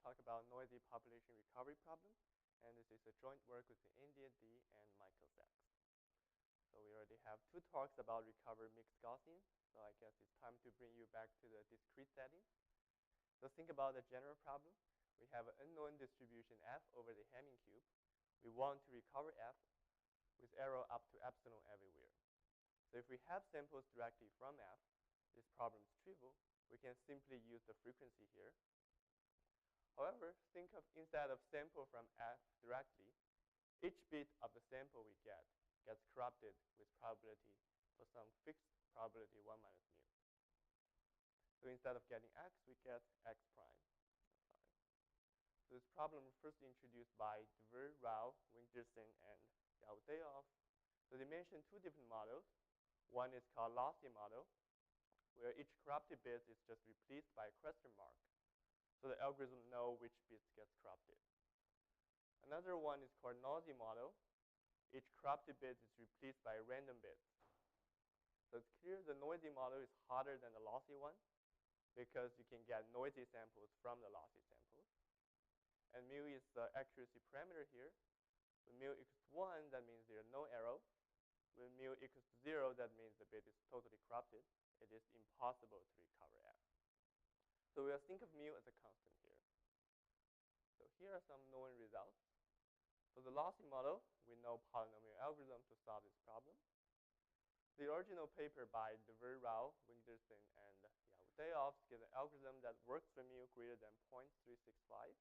talk about noisy population recovery problem. And this is a joint work with India D and Michael Sachs. So we already have 2 talks about recover mixed Gaussian. So I guess it's time to bring you back to the discrete settings. So think about the general problem. We have an unknown distribution f over the Hamming cube. We want to recover f with error up to epsilon everywhere. So if we have samples directly from f, this problem is trivial. We can simply use the frequency here. However, think of instead of sample from f directly, each bit of the sample we get gets corrupted with probability for some fixed probability 1 minus mu. So instead of getting x, we get x prime. Sorry. So this problem was first introduced by Dver, Rao, Winterson, and Yaodeov. So they mentioned 2 different models. One is called lossy model, where each corrupted bit is just replaced by a question mark. So the algorithm knows which bits gets corrupted. Another one is called noisy model. Each corrupted bit is replaced by random bits. So it's clear the noisy model is harder than the lossy one because you can get noisy samples from the lossy samples. And mu is the accuracy parameter here. When mu equals 1, that means there are no error. When mu equals 0, that means the bit is totally corrupted. It is impossible to recover f. So we'll think of mu as a constant here. So here are some known results. For the lossy model, we know polynomial algorithm to solve this problem. The original paper by Dver, Rao, Winterson, and Yaodeov gives an algorithm that works for mu greater than 0.365.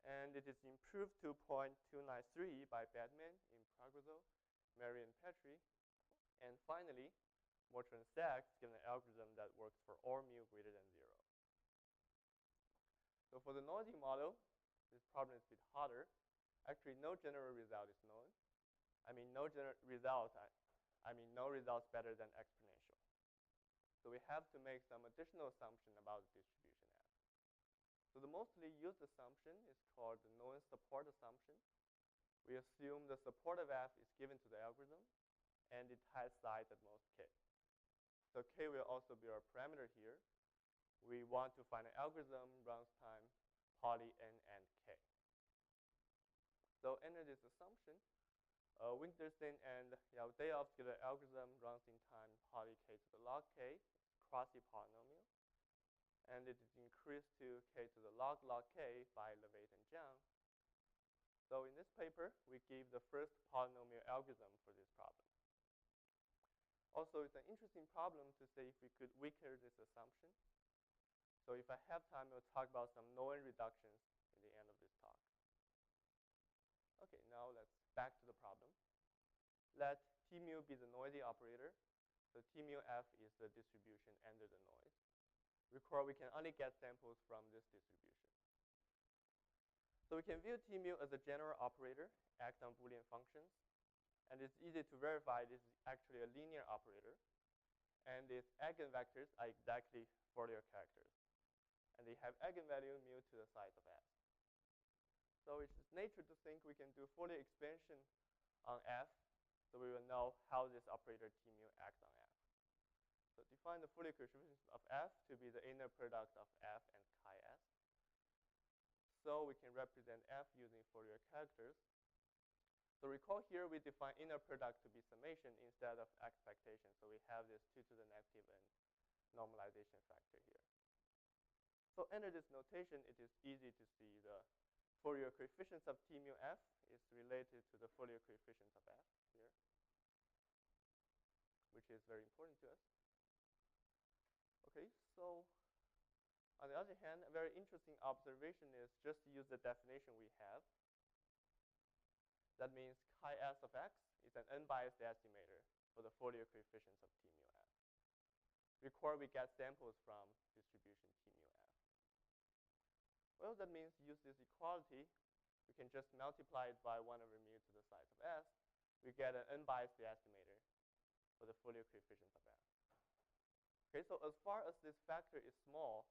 And it is improved to 0.293 by Batman in Progreso, Mary, and Petri. And finally, Morton and Sachs give an algorithm that works for all mu greater than 0. So for the noisy model, this problem is a bit harder. Actually, no general result is known. I mean, no general result, no results better than exponential. So we have to make some additional assumption about the distribution f. So the mostly used assumption is called the known support assumption. We assume the support of f is given to the algorithm, and it has size at most k. So k will also be our parameter here. We want to find an algorithm runs time poly n and k. So under this assumption, Winterson and Yaodeov give an algorithm runs in time poly k to the log k, quasi-polynomial. And it is increased to k to the log k by Levitt and Jiang. So in this paper, we give the first polynomial algorithm for this problem. Also, it's an interesting problem to see if we could weaken this assumption. So if I have time, I'll talk about some known reductions in the end of this talk. Okay, now let's back to the problem. Let T mu be the noisy operator. So T mu f is the distribution under the noise. Recall we can only get samples from this distribution. So we can view T mu as a general operator, acts on Boolean functions. And it's easy to verify this is actually a linear operator. And its eigenvectors are exactly Fourier characters. And they have eigenvalue mu to the size of f. So it's nature to think we can do Fourier expansion on f, so we will know how this operator T mu acts on f. So define the Fourier coefficients of f to be the inner product of f and chi s. So we can represent f using Fourier characters. So recall here we define inner product to be summation instead of expectation. So we have this 2 to the negative n normalization factor here. So under this notation, it is easy to see the Fourier coefficients of T mu f is related to the Fourier coefficients of f here, which is very important to us. Okay, so on the other hand, a very interesting observation is just to use the definition we have. That means chi s of x is an unbiased estimator for the Fourier coefficients of T mu f. Recall we get samples from distribution T mu f. Well, that means use this equality. We can just multiply it by 1 over mu to the size of s. We get an unbiased estimator for the Fourier coefficients of f. Okay, so as far as this factor is small,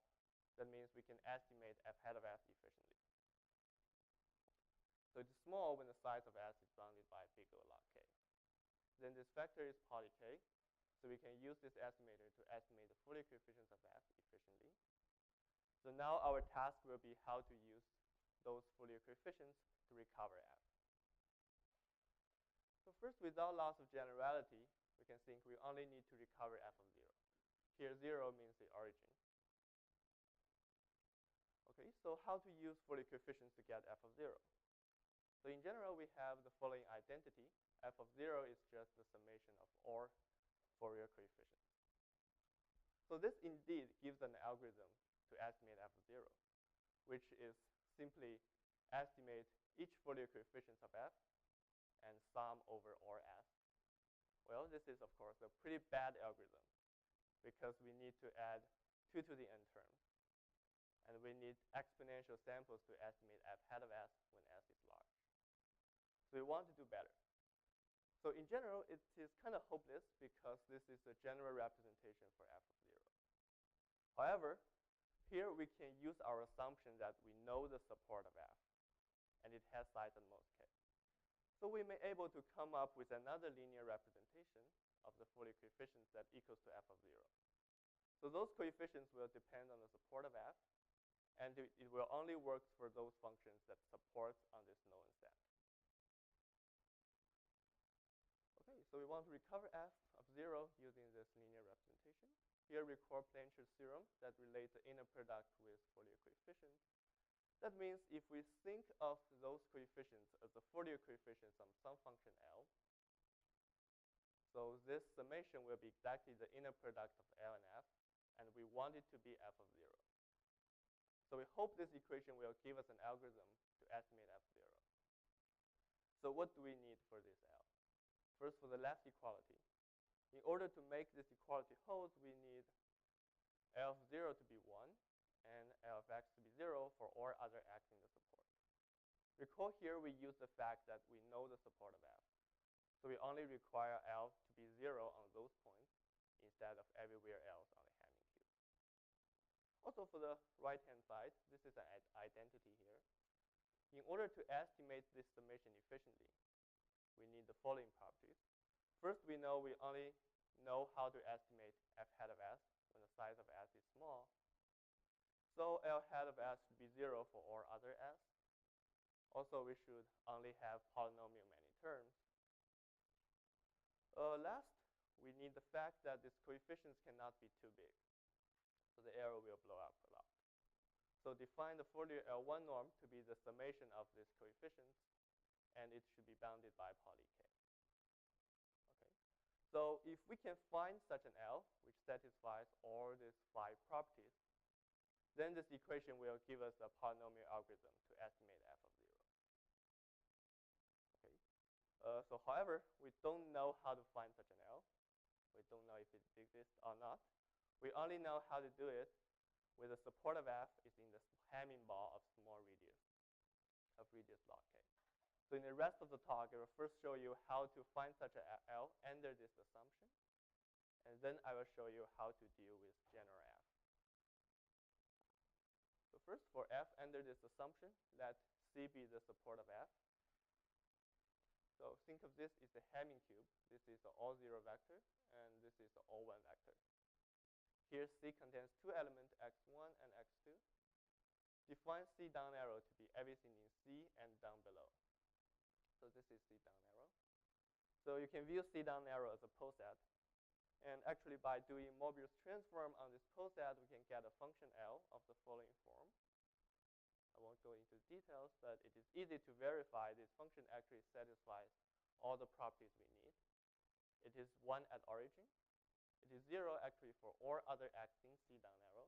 that means we can estimate f hat of s efficiently. So it's small when the size of s is bounded by big O log k. Then this factor is poly k, so we can use this estimator to estimate the Fourier coefficients of f efficiently. So now our task will be how to use those Fourier coefficients to recover f. So first, without loss of generality, we can think we only need to recover f of 0. Here 0 means the origin. Okay, so how to use Fourier coefficients to get f of 0? So in general, we have the following identity. F of 0 is just the summation of all Fourier coefficients. So this indeed gives an algorithm to estimate f of 0, which is simply estimate each Fourier coefficient of f and sum over all s. Well, this is, of course, a pretty bad algorithm because we need to add 2 to the n terms. And we need exponential samples to estimate f hat of s when s is large. So we want to do better. So in general, it is kind of hopeless because this is a general representation for f of 0. However, here we can use our assumption that we know the support of f, and it has size at most k. So we may be able to come up with another linear representation of the Fourier coefficients that equals to f of 0. So those coefficients will depend on the support of f, and it will only work for those functions that supports on this known set. Okay, so we want to recover f of 0 using this linear representation. Here recall Plancher's theorem that relates the inner product with Fourier coefficients. That means if we think of those coefficients as the Fourier coefficients of some function L, so this summation will be exactly the inner product of L and f, and we want it to be f of 0. So we hope this equation will give us an algorithm to estimate f of 0. So what do we need for this L? First, for the left equality. In order to make this equality hold, we need L of 0 to be 1 and L of x to be 0 for all other x in the support. Recall here we use the fact that we know the support of f. So we only require L to be 0 on those points instead of everywhere else on the Hamming cube. Also for the right-hand side, this is an identity here. In order to estimate this summation efficiently, we need the following properties. First, we only know how to estimate f hat of s when the size of s is small. So L hat of s should be 0 for all other s. Also, we should only have polynomial many terms. Last, we need the fact that these coefficients cannot be too big. So the error will blow up a lot. So define the Fourier L1 norm to be the summation of these coefficients, and it should be bounded by poly k. Okay. So if we can find such an L which satisfies all these 5 properties, then this equation will give us a polynomial algorithm to estimate f of 0. Okay. So however, we don't know how to find such an L. We don't know if it exists or not. We only know how to do it with the support of f is in the Hamming ball of small radius, of radius log k. So in the rest of the talk, I will first show you how to find such an L under this assumption, and then I will show you how to deal with general f. So first, for f under this assumption, let C be the support of f. So think of this as a Hamming cube. This is the all 0 vector, and this is the all 1 vector. Here, C contains 2 elements, x1 and x2. Define C down arrow to be everything in C and down below. So this is C down arrow. So you can view C down arrow as a poset. And actually, by doing Mobius transform on this poset, we can get a function L of the following form. I won't go into details, but it is easy to verify this function actually satisfies all the properties we need. It is 1 at origin. It is 0 actually for all other x in C down arrow.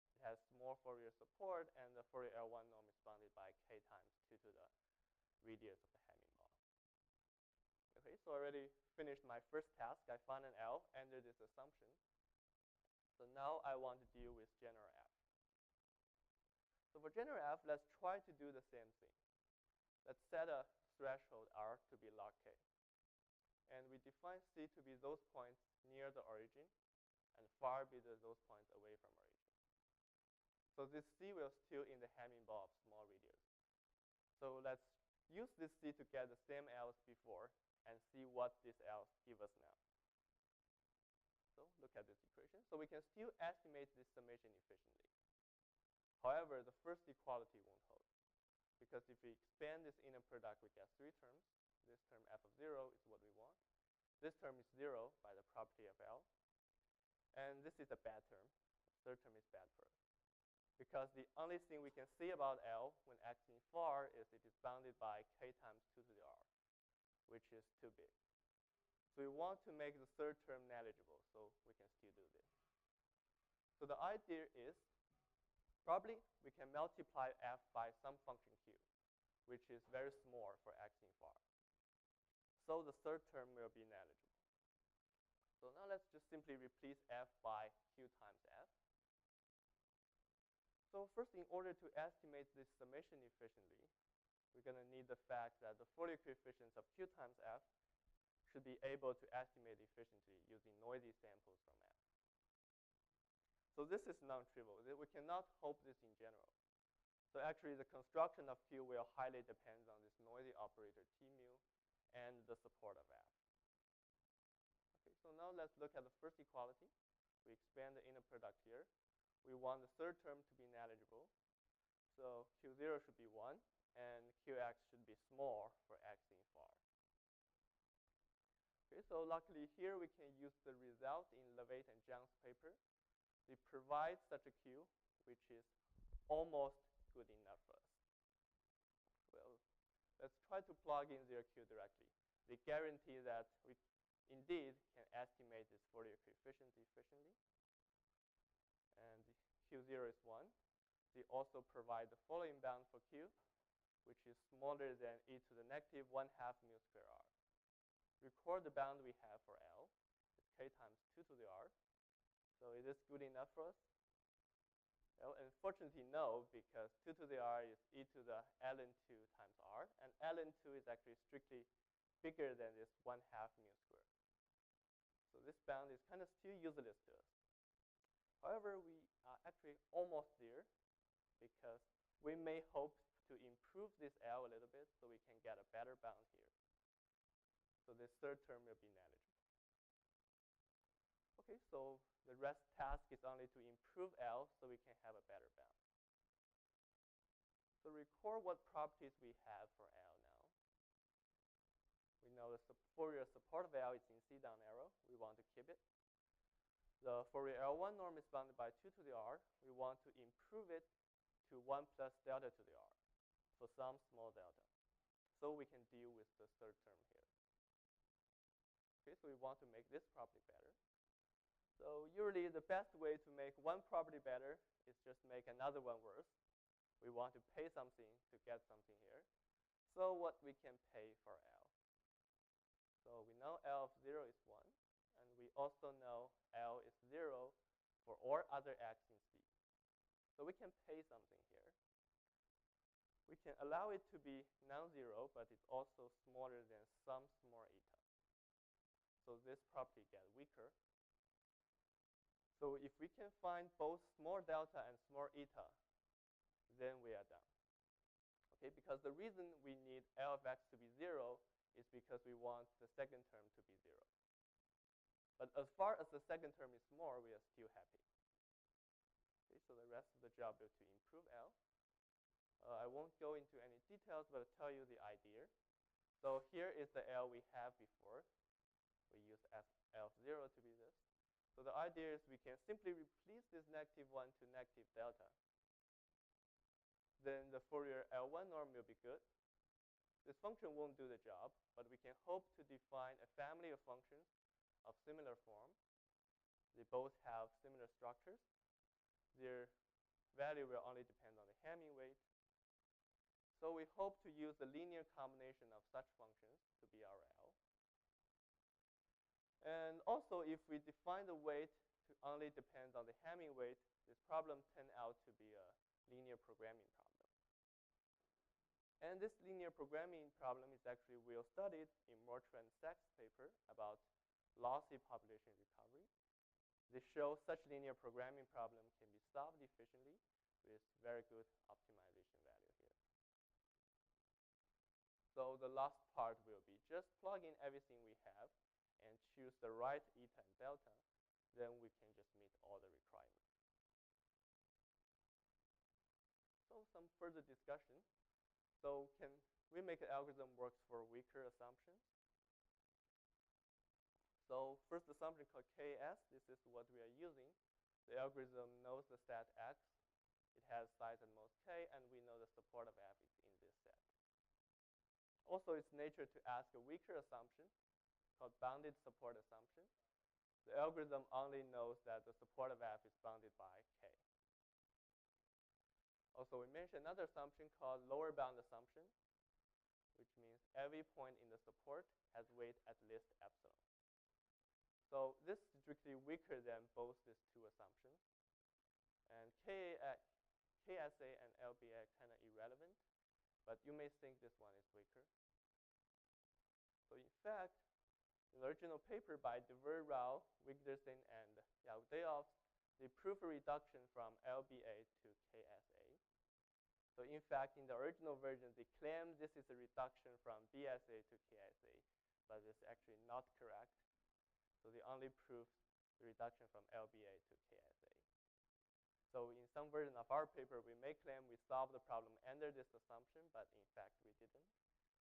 It has small Fourier support, and the Fourier L1 norm is bounded by k times 2 to the radius of the Hamming ball. Okay, so I already finished my first task. I found an L under this assumption. So now I want to deal with general f. So for general f, let's try to do the same thing. Let's set a threshold r to be log k. And we define C to be those points near the origin, and far be those points away from origin. So this C will still in the Hamming ball of small radius. So let's use this C to get the same L's before and see what this L's give us now. So look at this equation. So we can still estimate this summation efficiently. However, the first equality won't hold, because if we expand this inner product, we get 3 terms. This term f of 0 is what we want. This term is 0 by the property of L. And this is a bad term. The third term is bad for us, because the only thing we can see about L when acting far is it is bounded by k times 2 to the r, which is too big. So we want to make the third term negligible, so we can still do this. So the idea is, probably we can multiply f by some function q, which is very small for acting far. So the third term will be negligible. So now let's just simply replace f by q times f. So first, in order to estimate this summation efficiently, we're going to need the fact that the Fourier coefficients of q times f should be able to estimate efficiently using noisy samples from f. So this is non-trivial. We cannot hope this in general. So actually, the construction of q will highly depend on this noisy operator t mu and the support of f. Okay, so now let's look at the first equality. We expand the inner product here. We want the third term to be negligible. So q0 should be 1, and qx should be small for acting far. Okay, so luckily here we can use the result in Levitt and Zhang's paper. They provide such a q, which is almost good enough for us. Well, let's try to plug in their q directly. They guarantee that we indeed can estimate this Fourier coefficient efficiently. And q0 is 1. They also provide the following bound for q, which is smaller than e to the negative 1/2 mu square r. Record the bound we have for L. It's k times 2 to the r. So is this good enough for us? Well, unfortunately, no, because 2 to the r is e to the ln 2 times r, and ln 2 is actually strictly bigger than this 1/2 mu squared. So this bound is kind of still useless to us. However, we are actually almost there, because we may hope to improve this L a little bit so we can get a better bound here. So this third term will be negligible. Okay, so the rest task is only to improve L so we can have a better bound. So record what properties we have for L now. We know the Fourier support of L is in C down arrow. We want to keep it. The Fourier L1 norm is bounded by 2 to the r. We want to improve it to 1 plus delta to the r for some small delta. So we can deal with the third term here. Okay, so we want to make this property better. So usually the best way to make one property better is just make another one worse. We want to pay something to get something here. So what we can pay for L? So we know L of 0 is 1. And we also know L is 0 for all other x in C. So we can pay something here. We can allow it to be non-zero, but it's also smaller than some small eta. So this property gets weaker. So if we can find both small delta and small eta, then we are done. Okay, because the reason we need L of x to be 0 is because we want the second term to be 0. But as far as the second term is small, we are still happy. Okay, so the rest of the job is to improve L. I won't go into any details, but I'll tell you the idea. So here is the L we have before. We use L of 0 to be this. So the idea is we can simply replace this -1 to negative delta. Then the Fourier L1 norm will be good. This function won't do the job, but we can hope to define a family of functions of similar form. They both have similar structures. Their value will only depend on the Hamming weight. So we hope to use the linear combination of such functions to be our L. And also, if we define the weight to only depend on the Hamming weight, this problem turned out to be a linear programming problem. And this linear programming problem is actually well studied in Mortra and Sachs' paper about lossy population recovery. They show such linear programming problem can be solved efficiently with very good optimization value here. So the last part will be just plug in everything we have and choose the right eta and delta. Then we can just meet all the requirements. further discussion. So can we make an algorithm works for weaker assumptions? So first assumption called KS, this is what we are using. The algorithm knows the set X. It has size at most K, and we know the support of F is in this set. Also, it's nature to ask a weaker assumption called bounded support assumption. The algorithm only knows that the support of F is bounded by K. Also, we mentioned another assumption called lower bound assumption, which means every point in the support has weight at least epsilon. So this is strictly weaker than both these two assumptions. And KSA and LBA are kind of irrelevant, but you may think this one is weaker. So in fact, in the original paper by DeVere, Rao, Wigderson, and Yavdeov, they prove a reduction from LBA to KSA. So in fact, in the original version, they claim this is a reduction from BSA to KSA, but it's actually not correct. So they only prove the reduction from LBA to KSA. So in some version of our paper, we may claim we solved the problem under this assumption, but in fact, we didn't.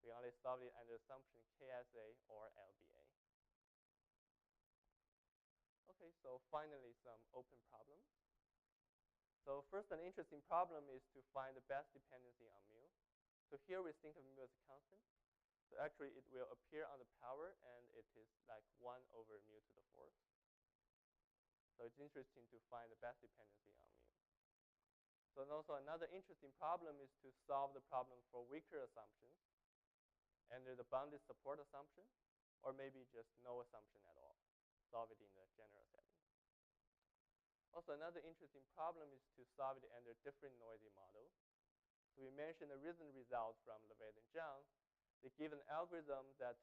We only solved it under assumption KSA or LBA. Okay, so finally, some open problems. So first, an interesting problem is to find the best dependency on mu. So here we think of mu as a constant. So actually, it will appear on the power, and it is like 1 over mu to the 4th. So it's interesting to find the best dependency on mu. So and also another interesting problem is to solve the problem for weaker assumptions under the bounded support assumption, or maybe just no assumption at all. Solve it in the general setting. Also, another interesting problem is to solve it under different noisy models. So we mentioned the recent result from Levitt and Zhang. They give an algorithm that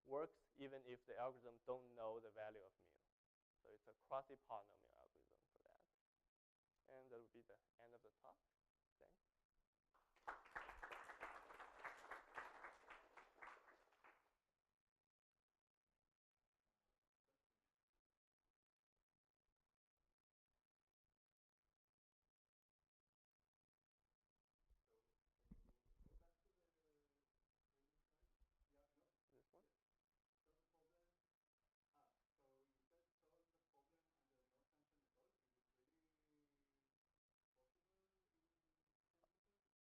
works even if the algorithm don't know the value of mu. So it's a quasi-polynomial algorithm for that. And that would be the end of the talk. Thanks. This one? So the problem, so you said solve the problem under no assumption at all. Is it really possible in principle?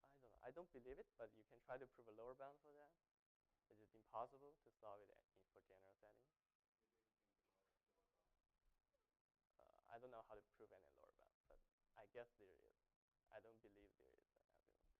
I don't know. I don't believe it, but you can try to prove a lower bound for that. Is it impossible to solve it for general settings? You didn't think about lower bound. I don't know how to prove any lower bound, but I guess there is. I don't believe there is an algorithm